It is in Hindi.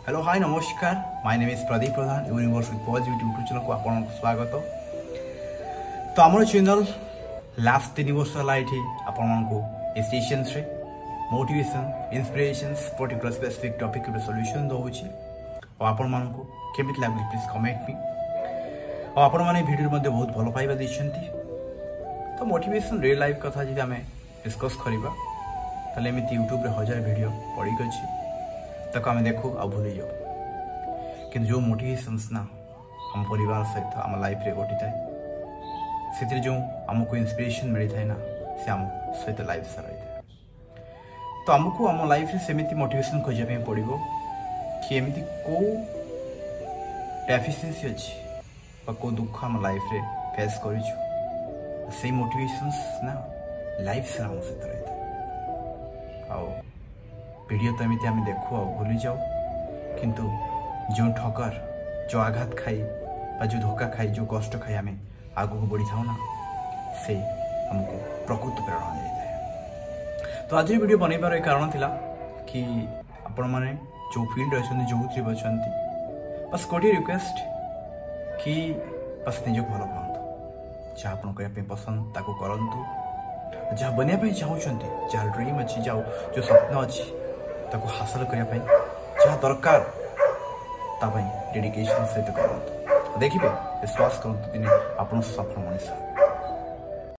हेलो हाय नमस्कार my name is Pradeep Pradhan universe with positive YouTube channel को आपको स्वागत। तो आम चैनल लास्ट 3 वर्ष है ये आपको एस्टिशंस motivation inspirations particular specific topic solution दूसरी और आपण मानक केमिति लागुच प्लीज कमेंट मी और आपण माने वीडियो मध्ये बहुत भल पाइबा देछंती। तो मोटिवेशन रियल लाइफ कथा जदि आम डिस्कस करवा ताले एमती यूट्यूब रे हजार वीडियो पड़ी गई तक आम देखू आ भूली जाओ कि जो मोटिवेशंस ना हम परिवार सहित आम लाइफ रे घटी थाए से जो आमको इंस्पिरेशन मिली थाए ना से आम सहित लाइफ सारा था। तो आमको आम लाइफ रे सेमिति मोटिवेशन खोजा पड़ो कि एमती को डेफिशिएंसी अच्छी को दुख आम लाइफ रे फेस कर से मोटिवेशंस ना लाइफ सारा आम सहित रही था। वीडियो तो एमती आम देखू आ भूली जाओ किंतु जो ठकर जो आघात खाई जो धोखा खाई जो कष्ट खाई आम आगू बढ़ी था ना से हमको प्रकृत प्रेरणा देता। तो आज वीडियो बनइबार कारण थिला कि आपण माने जो फील्ड अच्छे जो अच्छा बस गोटे रिक्वेस्ट कि बस निज भल पातु जहाँ आप करने पसंद ताको करंतु जहाँ बनवाई चाहते जहाँ ड्रीम अच्छी जहाँ जो स्वप्न अच्छी ताको हासिल करने जहाँ दरकार डेडिकेशन सहित करते देखिए विश्वास करते दिने आप सफल मनीष।